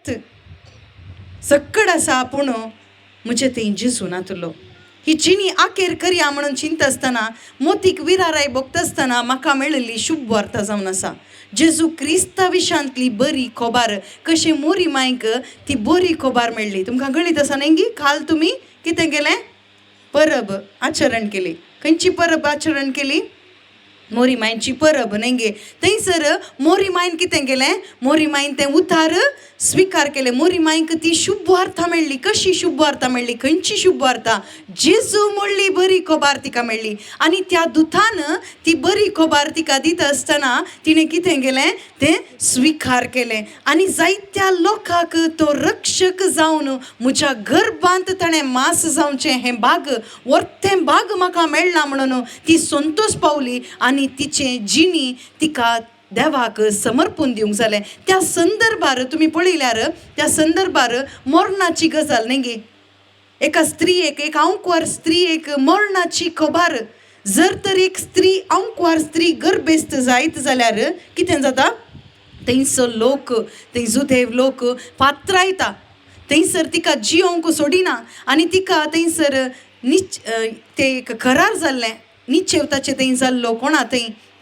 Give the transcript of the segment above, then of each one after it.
सक्कड आसा पूण म्हजे थंय जेजू नातलो. ही जिणी आखेर करया म्हणून चिंत आसतना, मोतीक विराराय बगता आसतना म्हाका मेळिल्ली शुभ वार्ता जावन आसा. जेजू क्रिस्ता विशांतली बरी खोबार कशें मोरी मांयक ती बरी खोबार मेळ्ळी. तुमकां कळीत आसा न्ही, काल तुमी कितें केलें? परब आचरण केली. खंयची परब आचरण केली? मोरी मायची परब न्ही. थंयसर मोरी मायन कितें केलें? मोरी मायन तें उतार स्विकार केलें. मोरी मायक ती शुभ वार्ता मेळ्ळी. कशी शुभ वार्ता मेळ्ळी? खंयची शुभ वार्ता? जेजू म्हणली बरी खोबार तिका मेळ्ळी. आनी त्या दुतान ती बरी खोबार तिका दिता आसतना तिणें कितें केलें? तें स्विकार केलें. आनी जायत्या लोकांक तो रक्षक जावन म्हज्या गर्भांत ताणें मास जावचें हें भाग, वर्तें भाग म्हाका मेळ्ळां म्हणून ती संतोश पावली. आनी तिचें जिणी तिका देवाक समर्पून दिवंक जालें. त्या संदर्भार तुमी पळयल्यार त्या संदर्भार मरणाची गजाल न्ही. एका स्त्रीयेक, एक आंकवार स्त्रीयेक मरणाची खबर. जर तर एक स्त्री आंकवार स्त्री गर्भेस्त जायत जाल्यार कितें जाता? थंयसर लोक, थंय जुदेव लोक पात्रायता. थंयसर तिका जियोंक सोडिना आनी तिका थंयसर तें एक करार जाल्लें निश्चेवताचें थंय जाल्लो कोणा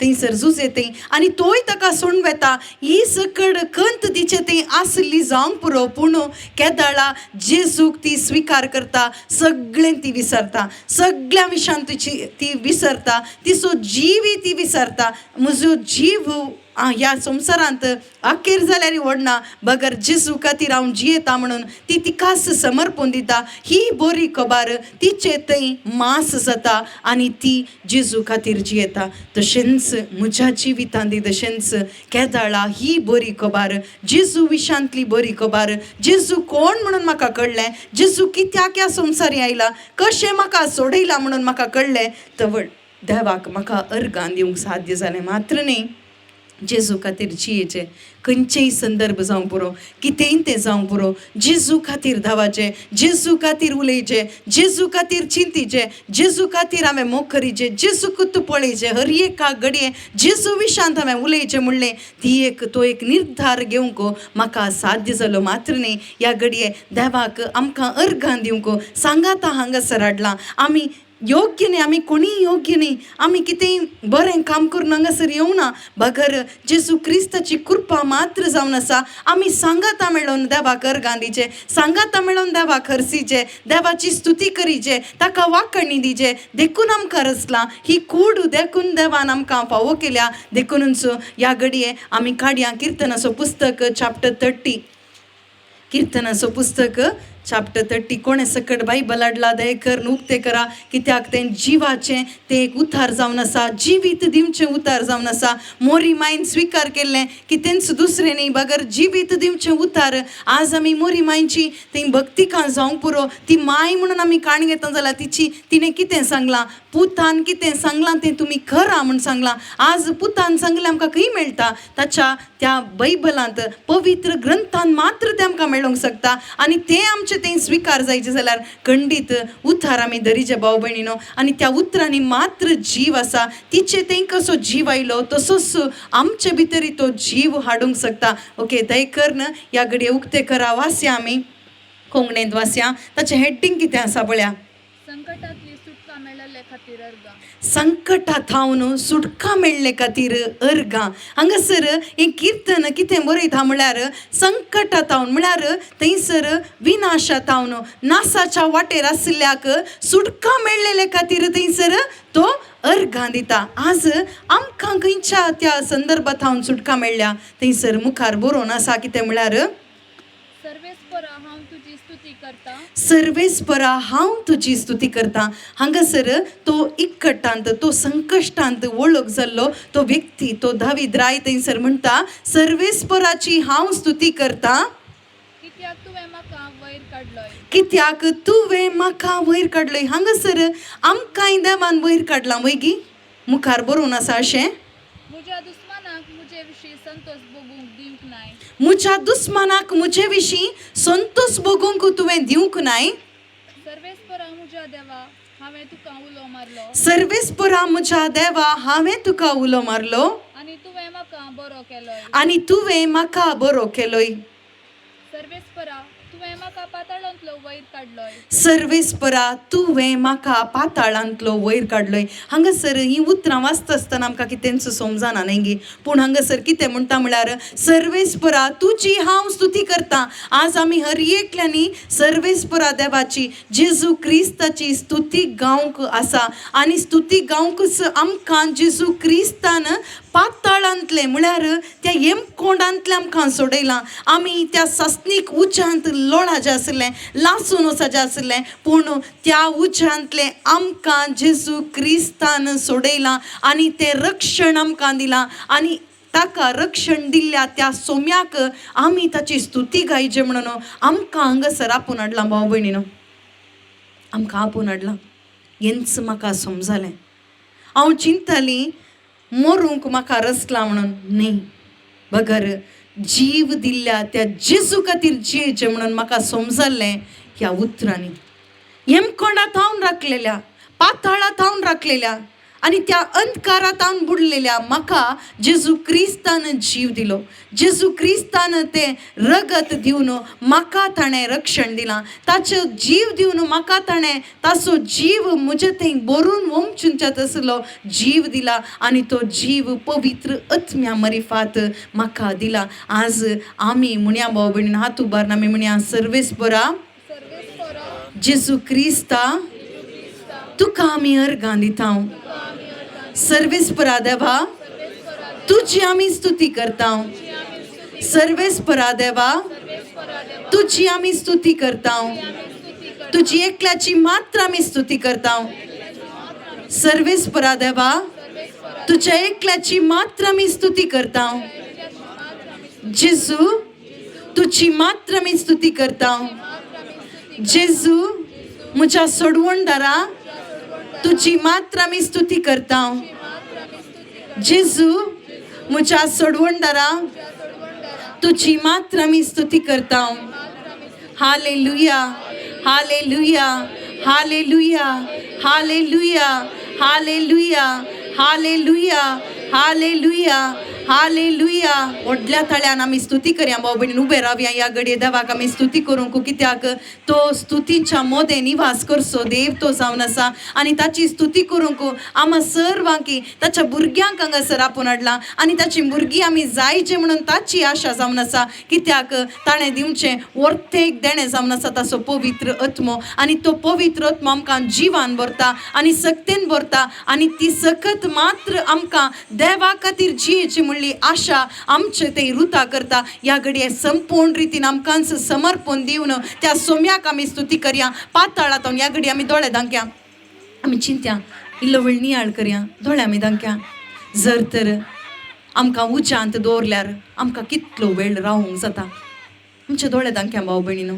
थंयसर झुजे थंय. आनी तोय ताका सोडवेता. ही सकड कंत तिचे थंय आसली जावंक पुरो, पूण केदाळा जेजूक ती स्विकार करता. सगळें ती विसरता. सगळ्या विशान ती विसरता. तिचो जीव ती विसरता. म्हजो जीव ह्या संवसारांत आखेर जाल्यार व्हडना, बगर जेजू खातीर हांव जियेता म्हणून ती तिकाच समर्पून दिता. ही बरी खबर तिचे थंय मास जाता आनी ती जेजू खातीर जियेता. तशेंच म्हज्या जिवितांत तशेंच केदाळा ही बरी खबर, जेजू विशांतली बरी खबर. जेजू कोण म्हणून म्हाका कळ्ळें. जेजू कित्याक ह्या संवसारी आयला, कशें म्हाका सोडयला म्हणून म्हाका कळ्ळें. तर देवाक म्हाका अर्गां दिवंक साध्य जालें. मात्र न्ही, जेजू खातीर जियेचें. खंयचेय संदर्भ जावं पुरो, कितेंय तें जावं पुरो, जेजू खातीर धांवाचें, जेजू खातीर उलयचें, जेजू खातीर चिंतीचें, जेजू खातीर हांवें मोग करीचें, जेजूक पळयचें. हर एका घडये जेजू विशांत हांवें उलयचें म्हणलें. तो एक निर्धार घेवंक म्हाका साध्य जालो. मात्र न्ही, ह्या घडये देवाक आमकां अर्गां दिवंक सांगाता हांगासर हाडलां. आमी योग्य न्ही, आमी कोणीय योग्य न्ही, आमी कितेंय बरें काम करून हांगासर येवना, बगर जेजू क्रिस्ताची कृपा मात्र जावन आसा. आमी सांगाता मेळोन देवाक अर्गां दिचें, सांगाता मेळोन देवाक हरसीचें, देवाची स्तुती करीचें, ताका वाखणी दिचें. देखून आमकां रचलां. ही कूड देखून देवान आमकां फावो केल्या. देखूनच ह्या घडये आमी काडया किर्तनाचो पुस्तक चॅप्टर 30. किर्तनाचो पुस्तक चॅप्टर 30. कोणें सकट बायबल हाडला दयेकर उक्तें करा, कित्याक तें जिवाचें तें एक उतार जावन आसा. जिवीत दिवचें उतार जावन आसा. मोरी मायन स्विकार केल्लें की तेंच दुसरें न्ही, बगर जिवीत दिवचें उतार. आज आमी मोरी मायची थंय भक्तिकां जावंक पुरो. ती माय म्हणून आमी काण घेता जाल्यार तिणें कितें सांगलां, पुतान कितें सांगलां तें तुमी करा म्हूण सांगलां. आज पुतान सांगलें आमकां खंय मेळटा? ताच्या त्या बायबलांत, पवित्र ग्रंथान मात्र तें आमकां मेळोंक शकता. आनी तें आमचें तें स्विकार जायचें जाल्यार खंडीत उतार आमी धरीचे भाव भयणीनो. आनी त्या उतरांनी मात्र जीव आसा. तिचे तें कसो जीव आयलो तसोच आमचे भितरी तो जीव हाडूंक शकता. ओके, दयकर ह्या घडये उक्तें करा. वाचया आमी कोंकणींत वाचया. ताचें हेडिंग कितें आसा पळया. संकटांतली सुटका मेळले खातीर अर्गां. संकटांत हांव सुटका मेळ्ळे खातीर अर्गां. हांगासर हें कीर्तन कितें बरयता म्हळ्यार संकटांत हांव म्हळ्यार थंयसर विनाशांत हांव नासाच्या वाटेर आशिल्ल्याक सुटका मेळ्ळेले खातीर थंयसर तो अर्गां दिता. आज आमकां खंयच्या त्या संदर्भांत हांव सुटका मेळ्ळ्या थंयसर मुखार बरोवन आसा कितें म्हळ्यार सर्वेस्परा हांव तुजी स्तुती करता. सर्वेस्परा हांव तुजी स्तुती करता. हांगासर तो इकट्टांत, तो संकश्टांत वळख जाल्लो तो व्यक्ती, तो दावीद राय थंयसर म्हणटा सर्वेस्पराची हांव स्तुती करता. कित्याक तुवें म्हाका वयर काडलोय. कित्याक तुवें म्हाका वयर काडलोय. हांगासर आमकांय देवान वयर काडलां. वैगी मुखार बरोवन आसा अशें, म्हज्या दुस्मानाक म्हजे विशीं संतोश भोगूंक दिवंक नाय. म्हज्या दुस्मानाक म्हजे विशीं संतोश भोगूंक तुवें दिवंक नाय. सर्वेस्परा म्हज्या देवा हांवें तुका उलो मारलो. सर्वेस्परा म्हज्या देवा हांवें तुका उलो मारलो आनी तुवें म्हाका बरो केलोय. आनी तुवें म्हाका बरो केलोय. सर्वेस्परा तुवें म्हाका पाताळांतलो वयर काडलोय. सर्वेस्परा तुवें म्हाका पाताळांतलो वयर काडलोय. हांगासर ही उतरां वाचता आसतना आमकां कितेंच समजना न्ही गे, पूण हांगासर कितें म्हणटा म्हळ्यार सर्वेस्परा तुजी हांव स्तुती करतां. आज आमी हर एकल्यांनी सर्वेस्परा देवाची जेजू क्रिस्ताची स्तुती गावंक आसा आनी स्तुती गावंकच आमकां जेजू क्रिस्तान पाताळांतले म्हळ्यार त्या येमकोंडांतले आमकां सोडयलां. आमी त्या सासणीक उज्यांत लोळा जें आसलें, लासून वचा जें आसलें, पूण त्या उज्यांतले आमकां जेजू क्रिस्तान सोडयलां आनी तें रक्षण आमकां दिलां आनी ताका रक्षण दिल्ल्या त्या सोम्याक आमी ताची स्तुती गायचे म्हणून आमकां हांगासर आपूण हाडलां. भाव भयणीनो, आमकां आपूण हाडलां. हेंच म्हाका समजलें. हांव चिंततालीं मरूंक म्हाका रसला म्हणून, न्ही, बगर जीव दिल्ल्या त्या जेजू खातीर जियेचें म्हणून म्हाका समजल्लें ह्या उतरांनी. येमकोंडांत हांव राखलेल्या, पाताळांत हांव राखलेल्या आनी त्या अंधकारांत हांव बुडलेल्या म्हाका जेजू क्रिस्तान जीव दिलो. जेजू क्रिस्तान तें रगत दिवन म्हाका ताणें रक्षण दिलां. ताचो जीव दिवन म्हाका ताणें ताचो जीव म्हजे थंय भरून वंचुंच्यात असलो जीव दिला आनी तो जीव पवित्र आत्म्या मरिफात म्हाका दिला. आज आमी म्हणया भाव भयणीन हात उबारून आमी म्हणया सर्वेस्परा जेजू क्रिस्ता तुका आमी अर्गां दिता. सर्वेस्परा देवा तुजी आमी स्तुती करता. सर्वेस्परा देवा तुजी आमी स्तुती करता. तुजी एकल्याची मात्र आमी स्तुती करता. सर्वेस्परा देवा तुज्या एकल्याची मात्र आमी स्तुती करता. जेजू तुजी मात्र आमी स्तुती करता. जेजू म्हज्या सोडवणदारा तुजी मात्र आमी स्तुती करता. जेजू म्हज्या सोडवणदारा तुजी मात्र आमी स्तुती करता. हालेलुया, हालेलुया, हालेलुया, हालेलुया, हालेलुया, हालेलुया, हालेलुया, हालेलुया. व्हडल्या ताळ्यान आमी स्तुती करया. भाव भयणीन उबे रावया. ह्या घडये देवाक आमी स्तुती करूंक, कित्याक तो स्तुतीच्या मोदे निवास करचो देव तो जावन आसा आनी ताची स्तुती करूंक आम्हा सर्वांक ताच्या भुरग्यांक हांगासर आपूण हाडलां आनी ताची भुरगीं आमी जायचे म्हणून ताची आशा जावन आसा. कित्याक ताणें दिवचें वर्तेक देणें जावन आसा ताचो पवित्र आत्मो आनी तो पवित्र आत्मो आमकां जिवान भरता आनी सक्तेन भरता आनी ती सकत मात्र आमकां देवा खातीर जियेची म्हणली आशा आमचे ते रुता करता. ह्या घडये संपूर्ण रितीन आमकांच समर्पण दिवन त्या सोम्याक आमी स्तुती करया. पाताळांत ह्या घडये आमी दोळे धांकया. आमी चिंत्या इल्लो वेळ नियाळ करया. दोळे आमी धांकया. जर तर आमकां उज्यांत दवरल्यार आमकां कितलो वेळ रावूंक जाता. आमचे दोळे धांकया भाव भयणीनो.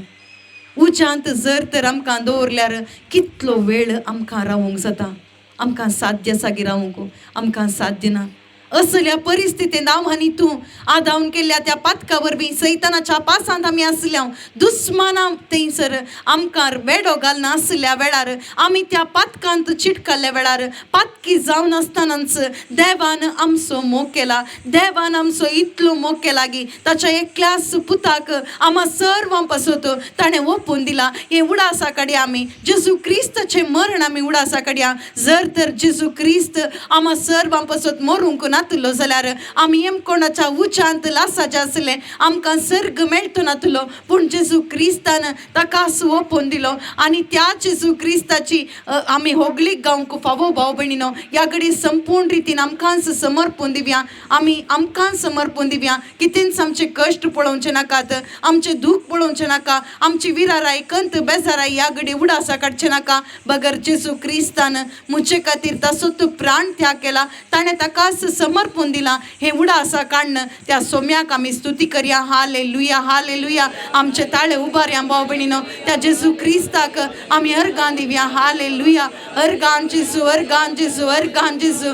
उज्यांत जर तर आमकां दवरल्यार कितलो वेळ आमकां रावूंक जाता. आमकां साध्य सागी रावूंक आमकां साध्य ना. असल्या परिस्थितींत हांव आनी तूं आदावन केल्ल्या त्या पातका वरवीं सैतानाच्या पासांत आमी आसल्या दुस्माना थंयसर आमकां वेडो घालना आसल्या वेळार आमी त्या पातकांत चिटकल्ल्या वेळार पातकी जावन आसतनाच देवान आमचो मोग केला. देवान आमचो इतलो मोग केला की ताच्या एकल्याच पुताक आम्हा सर्वां पासत ताणें ओपून दिला. हे उडासा काडया आमी. जेजू क्रिस्ताचें मरण आमी उडासा काडया. जर तर जेजू क्रिस्त आम्हा सर्वां पासत मरूंक नातलो जाल्यार आमी येमकोंडाच्या उज्यांत लासा जें आसलें आमकां सर्ग मेळटो नातलो, पूण जेजू क्रिस्तान ताकाच ओपून दिलो आनी त्या जेजू क्रिस्ताची आमी होगलीक गावंक फावो भाव भयणीनो. ह्या घडी संपूर्ण रितीन आमकांच समर्पण दिवया. आमी आमकां समर्पण दिवया. कितेंच आमचे कश्ट पळोवचे नाकात, आमचे दूख पळोवचे नाका, आमची विराराय कंत बेजाराय ह्या घडी उडासा काडचे नाका. बगर जेजू क्रिस्तान मुजे खातीर ताचो तो प्राण त्याग केला. ताणें ताकाच समर्पण दिला. हे उडासा काडन त्या सोम्याक आमी स्तुती करया. Hallelujah, hallelujah. आमचे ताळे उबारया भाव भयणीनो. त्या जेजू क्रिस्ताक आमी अर्गां दिवया. हालेलुया. अर्गां जेजू, अर्गां जेजू, अर्गां जेजू.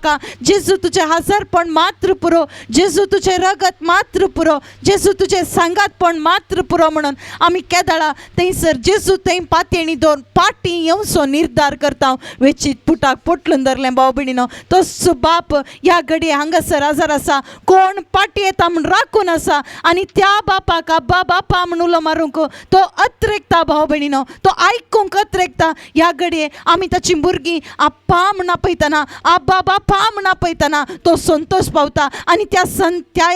म्हाका जेजू तुझे हजरपण मात्र पुरो, जेजू तुझे रगत मात्र पुरो, जेजू तुझे सांगातपण मात्र पुरो म्हणून आमी केदळा थंयसर जेजू थंय पातयेणी दोन पाटी येवसो निर्धार करता. वेचीत पुटाक पोटलून धरलें भाव भयणीनो, तोच बाप ह्या घडये हांगासर हजर आसा. कोण पाटी येता म्हूण राखून आसा आनी त्या बापाक अब्बा बापा म्हूण उलो मारूंक तो अत्रेकता भाव भयणीनो, तो आयकूंक अत्रेकता. ह्या घडये आमी ताची भुरगीं आप्पा म्हूण आपयतना, आब्बा बापा म्हूण आपयतना तो संतोष पावता. आनी त्या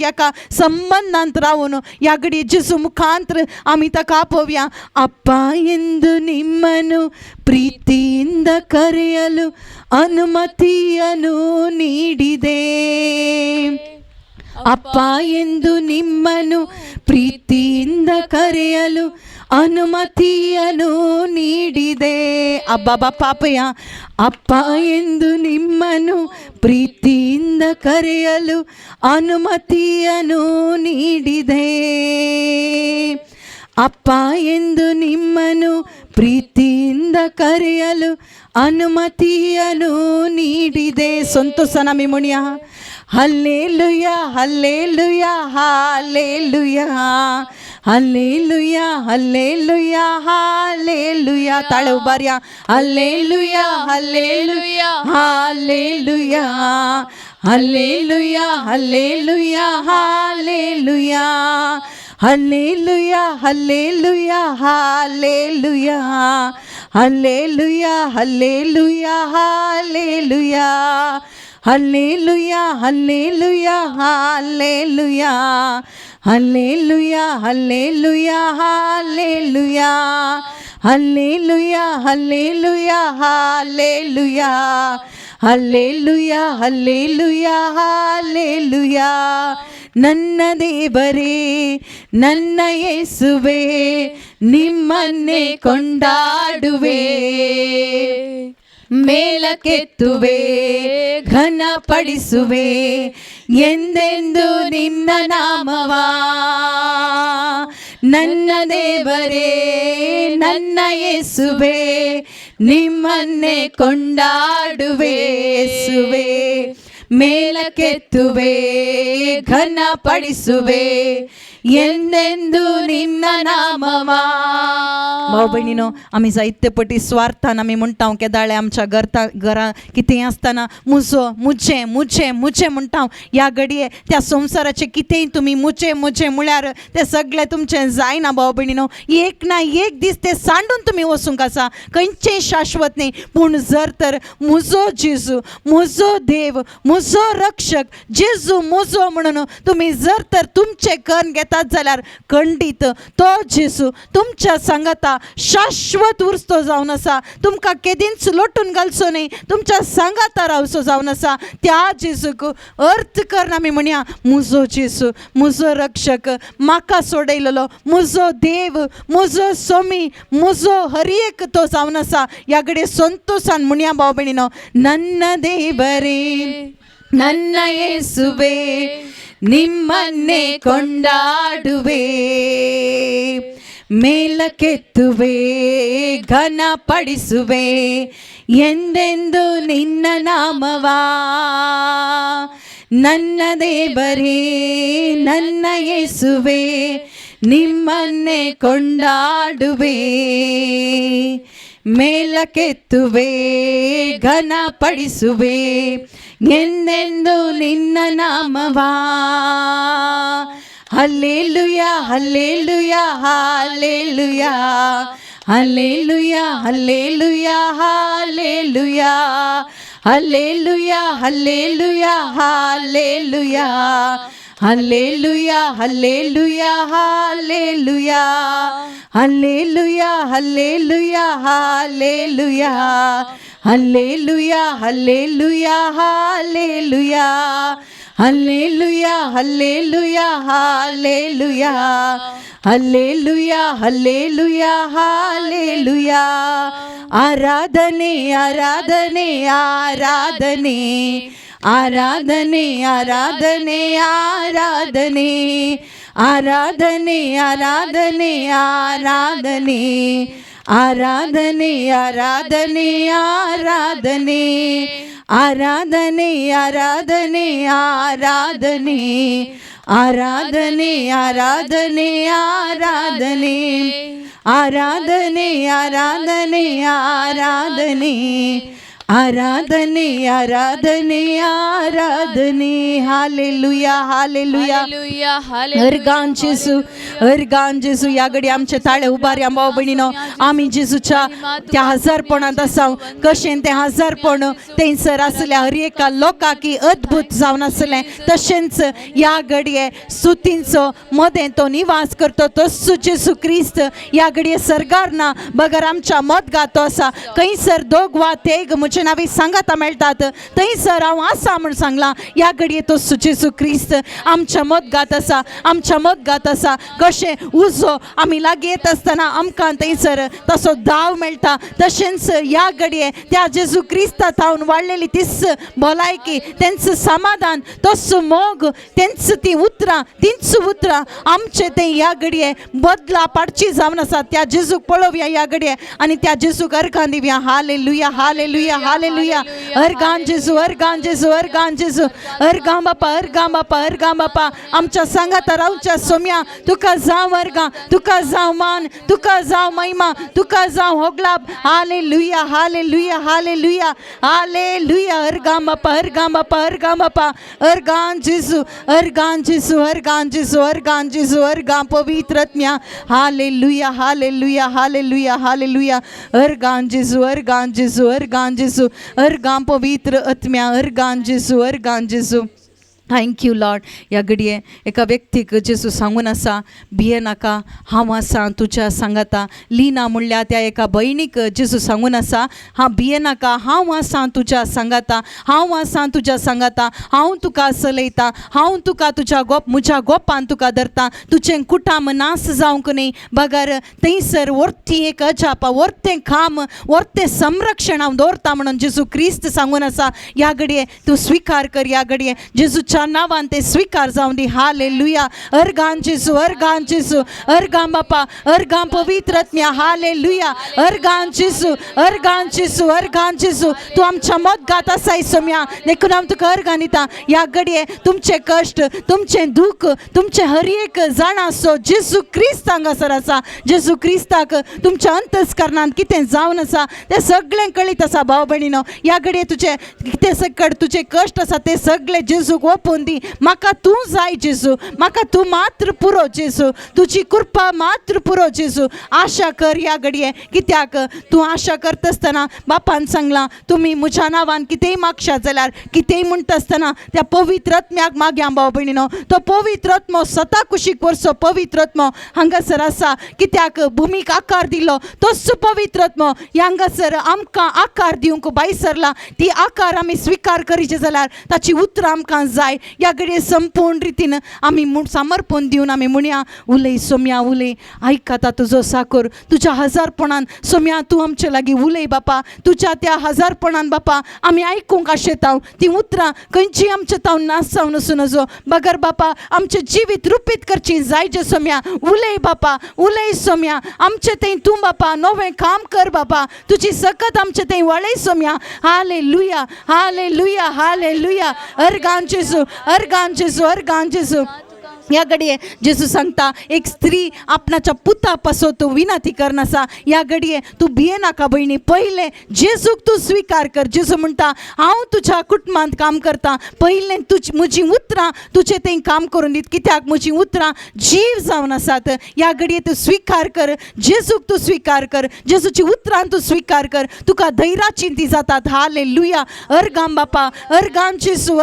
एका संबंधांत रावून ह्या घडये जेजू मुखांतर आमी ताका आपोवया. ಅಪ್ಪ ಎಂದು ನಿಮ್ಮನ್ನು ಪ್ರೀತಿಯಿಂದ ಕರೆಯಲು ಅನುಮತಿಯನ್ನು ನೀಡಿದೆ. ಅಪ್ಪ ಎಂದು ನಿಮ್ಮನ್ನು ಪ್ರೀತಿಯಿಂದ ಕರೆಯಲು ಅನುಮತಿಯನ್ನು ನೀಡಿದೆ. ಅಬ್ಬಾ ಬಾಪಾಪಯ್ಯ, ಅಪ್ಪ ಎಂದು ನಿಮ್ಮನ್ನು ಪ್ರೀತಿಯಿಂದ ಕರೆಯಲು ಅನುಮತಿಯನ್ನು ನೀಡಿದೆ. ಅಪ್ಪ ಎಂದು ನಿಮ್ಮನ್ನು ಪ್ರೀತಿಯಿಂದ ಕರೆಯಲು ಅನುಮತಿಯನ್ನು ನೀಡಿದೆ. ಸಂತೋಷನ ಮಿಮುಣಿಯ ಹಲ್ಲೇಲುಯ ಹಲ್ಲೇಲುಯ ಹಾಲೇಲುಯ ಹಲ್ಲೇಲುಯ ಹಲ್ಲೇಲುಯ ಹಾಲೇಲುಯ. ತಾಳೆ ಉಬಾರ್ಯ ಹಲ್ಲೇಲುಯ ಹಲ್ಲೇಲುಯ ಹಾಲೇಲುಯ ಹಲ್ಲೇಲುಯ ಹಲ್ಲೇಲುಯ ಹಾಲೇಲುಯ ಹಲ್ಲೇಲುಯಾ ಹಲ್ಲೇಲುಯಾ ಹಾಲೇಲುಯಾ ಹಲ್ಲೇಲುಯಾ ಹಲ್ಲೇಲುಯಾ ಹಾಲೇಲುಯಾ ಹಲ್ಲೇಲುಯಾ ಹಲ್ಲೇಲುಯಾ ಹಾಲೇಲುಯಾ ಹಲ್ಲೇಲುಯಾ ಹಲ್ಲೇಲುಯಾ ಹಾಲೇಲುಯಾ ಹಲ್ಲೇಲುಯಾ ಹಲ್ಲೇಲುಯಾ ಹಾಲೇಲುಯಾ ಹಲ್ಲೇಲುಯಾ ಹಲ್ಲೇಲುಯಾ ಹಾಲೇಲುಯಾ. ನನ್ನ ದೇವರೇ ನನ್ನ ಯೇಸುವೇ ನಿಮ್ಮನ್ನೇ ಕೊಂಡಾಡುವೆ, ಮೇಲಕ್ಕೆತ್ತುವೆ ಘನಪಡಿಸುವೆ ಎಂದೆಂದು ನಿನ್ನ ನಾಮವಾ. ನನ್ನ ದೇವರೇ ನನ್ನ ಯೇಸುವೇ ನಿಮ್ಮನ್ನೇ ಕೊಂಡಾಡುವೆ, ಯೇಸುವೇ ಮೇಲಕ್ಕೆತ್ತುವೆ ಘನಪಡಿಸುವೆ ಎಂದೆಂದು निन्न नामवा. भाऊ भयणीनो, आमी जायते पटी स्वार्थान आमी म्हणटा केदाळे आमच्या घरा कितेंय आसतना मुजो मुजे मुजे मुजे म्हणटा. ह्या घडये त्या संवसाराचे कितेंय तुमी मुजे मुजे म्हळ्यार तें सगळें तुमचें जायना भाऊ भयणीनो. एक ना एक दीस तें सांडून तुमी वचूंक आसा, खंयचेंय शाश्वत न्ही. पूण जर तर मुजो जेजू, मुजो देव, मुजो रक्षक जेजू मुजो म्हणून तुमी जर तर तुमचे कर्ण घेतात जाल्यार खंडीत तो जेजू तुमच्या सांगाता शाश्वत उरस्तो जावन आसा. तुमकां केदींच लोटून घालचो न्ही, तुमच्या सांगाता रावचो जावन आसा. त्या जेजूक अर्थ करून आमी म्हणया मुजो जेजू, मुजो रक्षक, म्हाका सोडयलेलो मुजो देव, मुजो स्वामी, मुजो हर एक तो जावन आसा. ह्या घडये संतोषान म्हणया भाव भयणीनो, ನನ್ನ ದೇವರೇ ನನ್ನ ಯೇಸುವೇ ನಿಮ್ಮನ್ನೇ ಕೊಂಡಾಡುವೆ, ಮೇಲಕ್ಕೆತ್ತುವೆ ಘನಪಡಿಸುವೆ ಎಂದೆಂದು ನಿನ್ನ ನಾಮವಾ. ನನ್ನ ದೇವರೇ ನನ್ನ ಯೇಸುವೇ ನಿಮ್ಮನ್ನೇ ಕೊಂಡಾಡುವೆ, ಮೇಲಕ್ಕೆತ್ತುವೆ ಘನಪಡಿಸುವೆ ಎಂದೆಂದು ನಿನ್ನ ನಾಮವಾ. ಹಲ್ಲೇಲುಯಾ ಹಲ್ಲೇಲುಯಾ ಹಾಲೇಲುಯಾ ಹಲ್ಲೇಲುಯಾ ಹಲ್ಲೇಲುಯಾ ಹಾಲೇಲುಯಾ ಹಲ್ಲೇಲುಯಾ ಹಲ್ಲೇಲುಯಾ ಹಾಲೇಲುಯಾ ಹಲ್ಲೇಲುಯಾ ಹಲ್ಲೇಲುಯಾ ಹಾಲೇಲುಯಾ ಹಲ್ಲೇಲುಯಾ ಹಲ್ಲೇಲುಯಾ ಹಾಲೇಲುಯಾ ಹಲ್ಲೇಲುಯಾ ಹಲ್ಲೇಲುಯಾ ಹಾಲೇಲುಯಾ ಹಲ್ಲೇಲುಯಾ ಹಲ್ಲೇಲುಯಾ ಹಾಲೇಲುಯಾ ಹಲ್ಲೇಲುಯಾ ಹಲ್ಲೇಲುಯಾ ಹಾಲೇಲುಯಾ. ಆರಾಧನೆ ಆರಾಧನೆ ಆರಾಧನೆ ಆರಾಧನೆ ಆರಾಧನೆ ಆರಾಧನೆ ಆರಾಧನೆ ಆರಾಧನೆ ಆರಾಧನೆ ಆರಾಧನೆ ಆರಾಧನೆ ಆರಾಧನೆ ಆರಾಧನೆ ಆರಾಧನೆ ಆರಾಧನೆ ಆರಾಧನೆ ಆರಾಧನೆ ಆರಾಧನೆ ಆರಾಧನೆ ಆರಾಧನೆ ಆರಾಧನೆ ಆರಾಧನೆ ಆರಾಧನೆ ಆರಾಧನೆ हालेलुया हालेलुया अर्गान जेसू या घडी आमचे ताळे उबार भाव भयणीनो आमी जेजूच्या त्या हजारपणांत आसाव कशें तें हजारपण थंयसर आसल्या हर एका लोकांकी अद्भुत जावन आसलें तशेंच या घडये स्तुतींचो मदें तो निवास करतो तोच जेजू क्रिस्त या घडये सरगार ना बगर आमच्या मदगातो आसा खंयसर दोग वा तेग म्हजे नावी सांगाता मेळटात थंयसर हांव आसा म्हूण सांगलां या घडये तो जेजू क्रिस्त आमच्या मदगात आसा कशें उजो आमी लागीं येत आसतना आमकां थंयसर तसो दाव मेळटा तशेंच या घडये त्या जेजू क्रिस्तांत हांव वाडलेली तीच भलायकी तेंच समाधान तोच मोग तेंच तींच उतरां आमचे तें या घडये बदला पाडची जावन आसा त्या जेजूक पळोवया या घडये आनी त्या जेजूक अर्गां दिवया हालेलुया हालेलुया हालेलुया अर्गां जेजू अर्गां जेजू अर्गां जेजू अर्गां बापा आमच्या सांगाता रावच्या सोम्या तुका जावं अर्गां तुका जावं मान तुका जावं महिमा तुका जावं होगलाब हालेलुया हालेलुया हालेलुया हालेलुया अर्गां बापा अर्गां जेजू अर्गां जेजू अर्गां जेजू अर्गां जेजू अर्गां पवित्र आत्म्या हालेलुया हालेलुया हालेलुया हालेलुया अर्गां जेजू अर्गां जेजू अर्गां जेजू अर्गां पवित्र आत्म्या अर्गां जेजू थँक यू लॉर्ड या घडये एका व्यक्तीक जेजू सांगून आसा भिये नाका हांव आसा तुज्या सांगाता लिना म्हणल्या त्या एका भयणीक जेजू सांगून आसा भिये नाका हांव आसा तुज्या सांगाता हांव तुका चलयता हांव तुका तुज्या म्हज्या गोपान तुका धरता तुजें कुटाम नास जावंक न्ही बगर थंयसर व्हरती एक अजाप व्हरतें खाम व्हरतें संरक्षण हांव दवरता म्हणून जेजू क्रिस्त सांगून आसा या घडये तूं स्विकार कर या घडये जेजूच्या नावान ते स्वीकार जावन दी हालेलुया अर्गां जेजू अर्गां बापा अर्गां पवित्र आत्म्या हालेलुया अर्गां जेजू तू आमच्या मदगात आसाय सोम्या देखून हांव तुका अर्गां दिता या घडये तुमचे कश्ट तुमचे दुख तुमचे हर एक जाण आसो जेजू क्रिस्त हांगासर आसा जेजू क्रिस्ताक तुमच्या अंतस्करणांत कितें जावन आसा तें सगळें कळीत आसा भाव भयणीनो या घडये तुजे कितें सकट तुजे कश्ट आसा ते सगळे जेजूक दी म्हाका तूं जाय जेजू म्हाका तूं मात्र पुरो जेजू तुजी कृपा मात्र पुरो जेजू आशा कर या घडये कित्याक तूं आशा करता आसतना बापान सांगलां तुमी म्हज्या नांवान कितेंय मागशात जाल्यार कितेंय म्हणटा आसतना त्या पवित्र आत्म्याक मागया भाव भयणीनो तो पवित्र आत्मो स्वता कुशीक वर्सो पवित्र आत्मो हांगासर आसा कित्याक भुमीक आकार दिलो तोच पवित्र आत्मो हांगासर आमकां आकार दिवंक बायसरला ती आकार आमी स्वीकार करीचे जाल्यार ताची उतरां आमकां जाय या घडये संपूर्ण रितीन आमी समर्पण दिवन आमी म्हणया उलय सोम्या उलय आयकता तुजो साकोर तुज्या हजारपणान सोम्या तूं आमचे लागीं उलय बापा तुज्या त्या हजारपणान बापा आमी आयकूंक आशेताव ती उतरां खंयची आमचे ताव नास जावन आसूं नजो बगर बापा आमचें जिवीत रुपीत करची जाय जे सोम्या उलय बापा उलय सोम्या आमचें तें तूं बापा नवें काम कर बापा तुजी सकत आमचें तें वळय सोम्या हालेलुया हालेलुया हालेलुया अर्गां जेजू या घडये जेजू सांगता एक स्त्री आपणाच्या पुता पासो तू विनंती करनासा या घडये तू भिये नाका भयणी पहिले जेजूक तू स्वीकार कर जेजू म्हणटा हांव तुज्या कुटुंबांत काम करता पहिले म्हजी उतरां तुजें तें काम करून दीत कित्याक म्हजी उतरां जीव जावन आसात या घडये तू स्वीकार कर जेजूक तू स्वीकार कर जेजूची उतरां तू स्वीकार कर तुका धैर्याची ती जातात हालेलुया अर्गां बापा अर्गां जेजू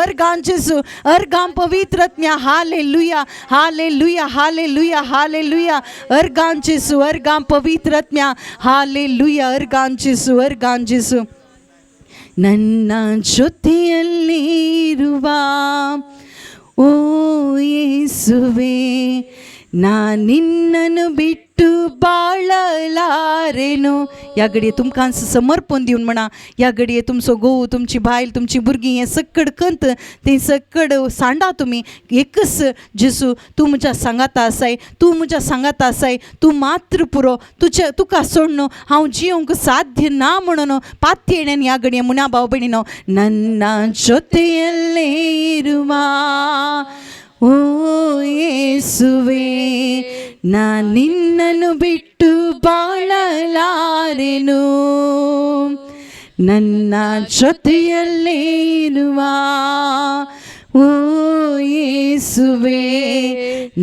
अर्गां पवित्र आत्म्या हालेलुया हालेलुया हालेलुया हालेलुया अर्गां जेजू अर्गां पवित्र आत्म्या हालेलुया अर्गां जेजू ನನ್ನ ಜೊತೆಯಲ್ಲಿರುವ ಓ ಯೇಸುವೆ ನಾ ನಿನ್ನನ್ನು ಬಿಟ್ಟು बाळलारेनो. या घडये तुमकां समर्पण दिवन म्हणा, या घडये तुमचो घोव, तुमची बायल, तुमची भुरगीं हें सकड कंत तें सकड सांडा तुमी. एकच जेसू, तूं म्हज्या सांगाता आसाय, तूं म्हज्या सांगाता आसाय, तूं मात्र पुरो, तुका सोडून हांव जियोंक साध्य ना म्हणून पात्येण्यान या घडये मुन्या भाव भयणीनो ನನ್ನ ಜೊತೆಯಲ್ಲೇ ಇರುವ ಓ ಯೇಸುವೇ, ನಾ ನಿನ್ನನ್ನು ಬಿಟ್ಟು ಬಾಳಲಾರೆನು. ನನ್ನ ಜೊತೆಯಲ್ಲೇ ಇರುವ ಓ ಯೇಸುವೇ,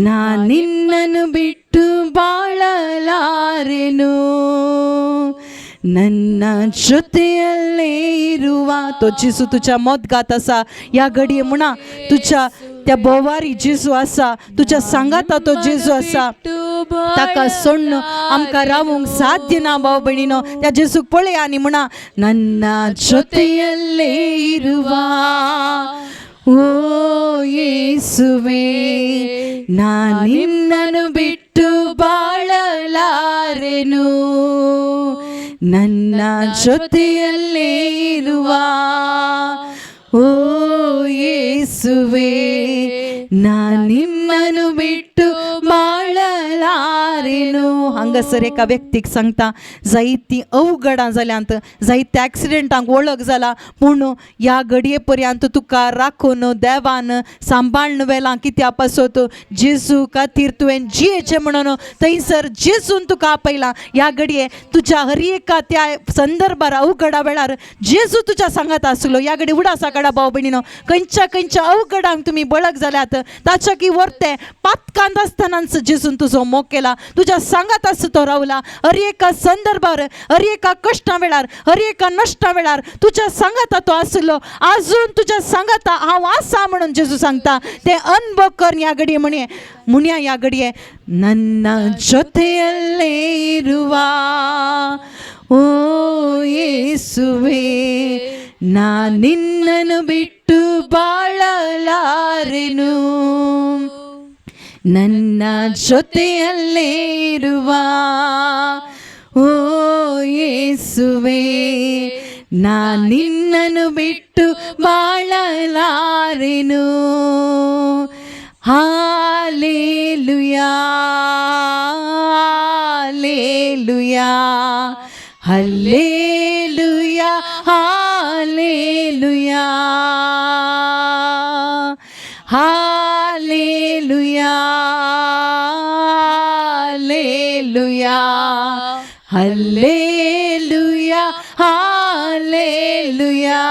ನಾ ನಿನ್ನನ್ನು ಬಿಟ್ಟು ಬಾಳಲಾರೆನು. ನನ್ನ ಜೊತೆಯಲ್ಲೇ ಇರುವ तो जिसू तुझ्या मोत गात असा. या घडये म्हणा तुझ्या त्या बोवारी जेजू असा, तुझ्या सांगाता तो जेजू असा. ताका सोडून आमकां रावूंक साध्य ना भाव भयणीनो. त्या जेजूक पळय आनी म्हणा, ನನ್ನ ಜೊತೆಯಲ್ಲೇ ಇರುವ ಓ ಯೇಸುವೇ, ನಾ ನಿನ್ನನ್ನು ಬಿಟ್ಟು ಬಾಳಲಾರೆನು. ನನ್ನ ಜೊತೆಯಲ್ಲೇ ಇರುವ ಓ ಯೇಸುವೇ, ನಾ ನಿನ್ನನ್ನು ಬಿಟ್ಟು ಬಾಳಲಾರೆನು. हांगासर एका व्यक्तीक सांगता, जायतीं अवघडां जाल्यांत, जायत्या एक्सिडेंटांक वळख जाला, पूण ह्या घडये पर्यंत तुका राखून देवान सांबाळन वेलां. कित्या पासत जेजू खातीर तुवें जियेचें म्हणून थंयसर जेजून तुका आपयलां. ह्या घडये तुज्या हर एका त्या संदर्भार अवघडा वेळार जेजू तुज्या सांगात आसलो. ह्या घडये उडासा काडा भाव भयणीनो. खंयच्या अवघडांक तुमी बळक जाल्यात, ताच्या की वर्ते पातकांत आसतनाच जेजून तुजो मोग केला, तुज्या सांगात आस तो रावला. हर एका संदर्भार, हर एका कश्टा वेळार, हर एका नश्टा वेळार तुज्या सांगाता तो आसलो. आजून तुज्या सांगाता हांव आसा म्हणून जेजू सांगता. ते अनुभव कर ह्या घडये मुन्या ह्या घडये ನನ್ನ ಜೊತೆಯಲ್ಲೇ ಇರುವ ಓ ಯೇಸುವೇ, ನಾ ನಿನ್ನನ್ನು ಬಿಟ್ಟು ಬಾಳಲಾರೆನು. ನನ್ನ ಜೊತೆಯಲ್ಲೇ ಇರುವ ಓ ಯೇಸುವೇ, ನಾ ನಿನ್ನನ್ನು ಬಿಟ್ಟು ಬಾಳಲಾರೆನು. ಹಾಲೆಲೂಯಾ, ಹಾಲೆಲೂಯಾ, ಹಲ್ಲೆಲೂಯಾ, ಹಾಲೆಲೂಯಾ, ಹಾಲೆಲೂಯಾ, ಹಾಲೆಲೂಯಾ, ಹಲ್ಲೆಲೂಯಾ, ಹಾಲೆಲೂಯಾ,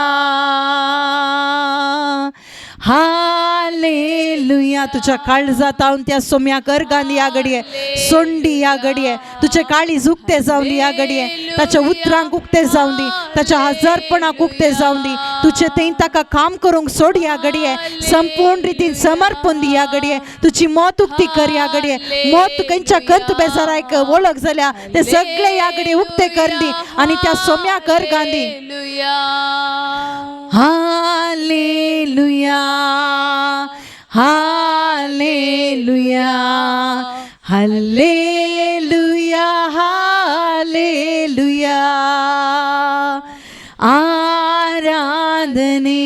हालेलुया. तुझ्या काळजात हांव त्या सोम्याक अर्गांनी या घडये सोंडी या घडये तुझे काळीज उक्ते जावन दी या घडये, ताच्या उतरांक उक्ते जावन दी, ताच्या हजारपणाक उक्ते जावन दी. तुझे थंय ताका काम करूंक सोड या घडये, संपूर्ण रितीन समर्पण दी या घडये. तुझी मोत उक्ती कर या घडये. मोत खंयच्या कंत बेजारायक वळख जाल्या ते सगळे या घडये उक्ते कर दी आनी त्या सोम्याक अर्गां दी. हालेलुया, हालेलुया, हालेलुया, हालेलुया. आराधने,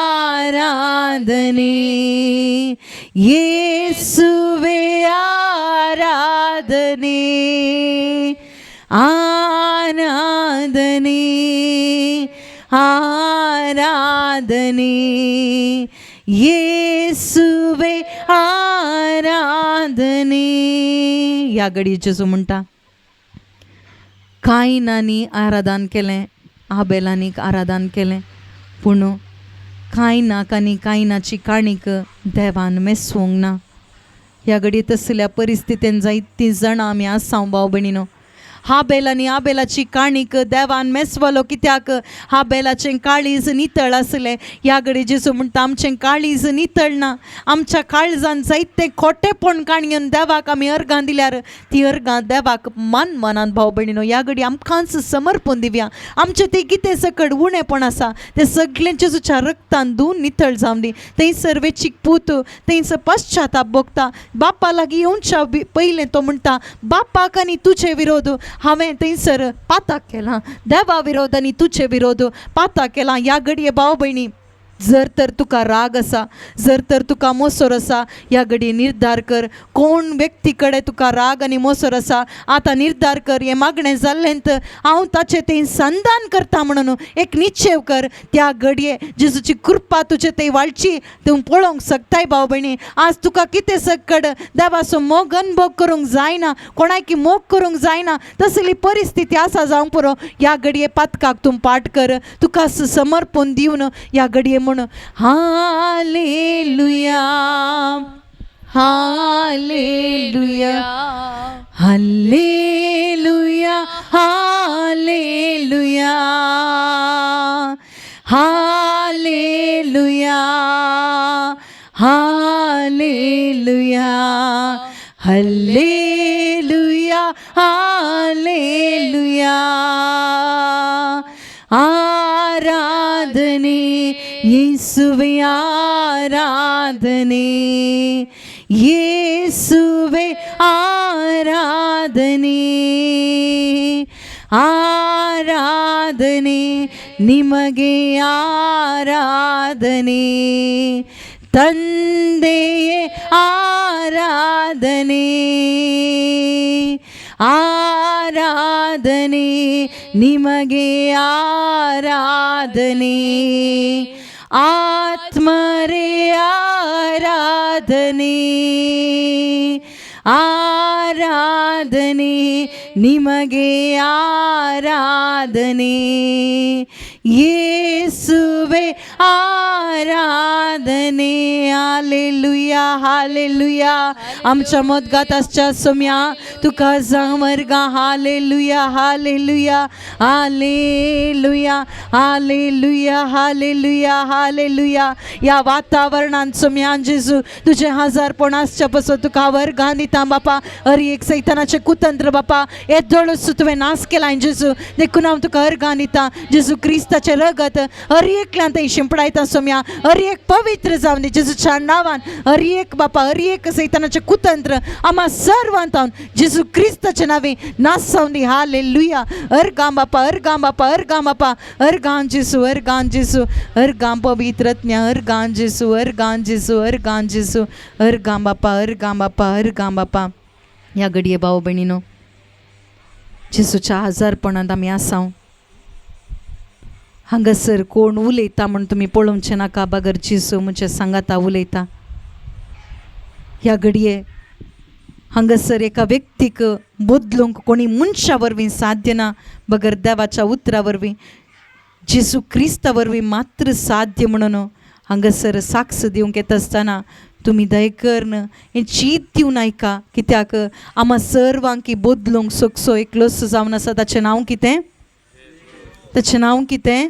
आराधने, येसुवे आराधने, आराधने, आराधने, येसुवे आराधने. या घडयेचें म्हणटा कायनानी आराधन केलें, आबेलानीक आराधन केलें, पूण कायनाची काणीक देवान मेसवंक ना. ह्या घडये तसल्या परिस्थितीन जायतीं जाणां आमी आसां भाव भयणीनो. हाबेल आनी आबेलाची काणीक देवान मेसवलो, कित्याक हाबेलाचें काळीज नितळ आसलें. ह्या घडी जेजू म्हणटा आमचें काळीज नितळ ना. आमच्या काळजान जायते खोटेपण काणयेन देवाक आमी अर्गां दिल्यार ती अर्गां देवाक मनान भाव भयणीनो ह्या घडी आमकांच समर्पण दिवया. आमचें तें कितें सकट उणेपण आसा तें सगळें जेजूच्या रक्तान धुवन नितळ जावन दी. थंयसर वेचीक पूत थंयसर पश्चाताप भोगता. बापा लागीं येवच्या पयलें तो म्हणटा बापाक आनी तुजे विरोध हांवें थंयसर पाताक केलां. देवा विरोध आनी तुजे विरोध पाताक केलां. ह्या घडये भाव भयणी जर तर तुका राग आसा, जर तर तुका मोसोर आसा, ह्या घडी निर्धार कर. कोण व्यक्ती कडेन तुका राग आनी मोसोर आसा आतां निर्धार कर. हें मागणें जाल्लेंत हांव ताचें तें संधान करता म्हणून एक निश्चय कर. त्या घडये जेजूची कृपा तुजे थंय वाळची तूं पळोवंक शकताय भाव भयणी. आज तुका कितें सकट देवाचो मोग अनुभव करूंक जायना, कोणाकी मोग करूंक जायना तसली परिस्थिती आसा जावंक पुरो. ह्या घडये पातकाक तूं पाठ कर. तुका समर्पण दिवन ह्या घडये म्हण हालेलुया हालेलुया हालेलुया हालेलुया हालेलुया हालेलुया हालेलुया हालेलुया. आराधने ಯೇಸುವೆ ಆರಾಧನೆ, ಯೇಸುವೆ ಆರಾಧನೆ, ಆರಾಧನೆ ನಿಮಗೆ ಆರಾಧನೆ, ತಂದೆಯೇ ಆರಾಧನೆ, ಆರಾಧನೆ ನಿಮಗೆ ಆರಾಧನೆ, ಆತ್ಮರೇ ಆರಾಧನೆ, ಆರಾಧನೆ ನಿಮಗೆ ಆರಾಧನೆ, ಯೇಸುವೆ आराधने. हालेलुया हालेलुया. आमच्या मोदगाताच्या सोम्या तुका जामरगा. हालेलुया हालेलुया हालेलुया हालेलुया हालेलुया हालेलुया. या वातावरणान सोम्या जेजू तुझे हजारपण आसच्या पासून तुका वर्गां दिता बापा. हर एक सैतानाचे कुतंत्र बापा येदोळसूं तुवें नाश केला जेजू. देखून हांव तुका अर्गां दिता जेजू क्रिस्ताचे रगत हर एकल्यान थंय शिंपडायता सोम्या. हर एक पवित्र जावन दी जेजूच्या नांवान. हर एक बापा हर एक सैतानाचे कुतंत्र आम्हा सर्वांत हांव जेजू क्रिस्ताचे नांवे नाश जावन दी. हालेलुया. अर्गां बापा अर्गां बापा अर्गां बापा अर्गां जेजू अर्गां जेजू अर्गां पवित्रज्ञ अर्गां जेजू अर्गां जेजू अर्गां जेजू अर्गां बापा अर्गां बापा अर्गां बापा. ह्या घडये भाव भयणीनो जेजूच्या आजारपणांत आमी आसां. हांगासर कोण उलयता म्हण तुमी पळोवचें नाका. बगर जेजू म्हज्या सांगाता उलयता. ह्या घडये हांगासर एका व्यक्तीक बदलूंक कोणी मनशा वरवीं साध्य ना. बगर देवाच्या उतरा वरवीं जेजू क्रिस्ता वरवीं मात्र साध्य म्हणून हांगासर साक्ष दिवंक येता आसतना तुमी दयकर्न हें चीत दिवन आयका. कित्याक आम्हा सर्वांक बदलूंक सोकसो एकलोच जावन आसा. ताचें नांव कितें? ताचें नांव कितें?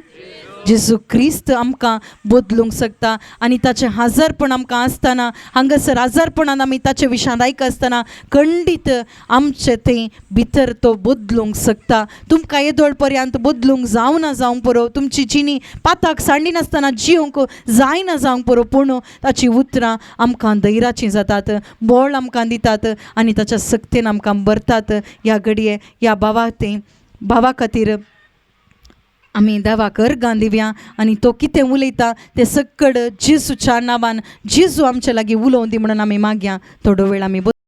जेजू क्रिस्त आमकां बदलूंक शकता. आनी ताचें आजारपण आमकां आसतना हांगासर आजारपणान आमी ताचे विशयांत आयका आसतना खंडीत आमचें तें भितर तो बदलूंक शकता. तुमकां येदोळ पर्यंत बदलूंक जावना जावंक पुरो. तुमची जिणी पाताक सांडी नासतना जिवंक जायना जावंक पुरो. पूण ताची उतरां आमकां धैर्याचीं जातात, बळ आमकां दितात आनी ताच्या सक्तेन आमकां भरतात. ह्या घडये ह्या भावा खातीर आमी देवाक अर्गां दिवया. आनी तो कितें उलयता तें सकड जेजूच्या नांवान जेजू आमचे लागीं उलोवं दी म्हणून आमी मागया. थोडो वेळ आमी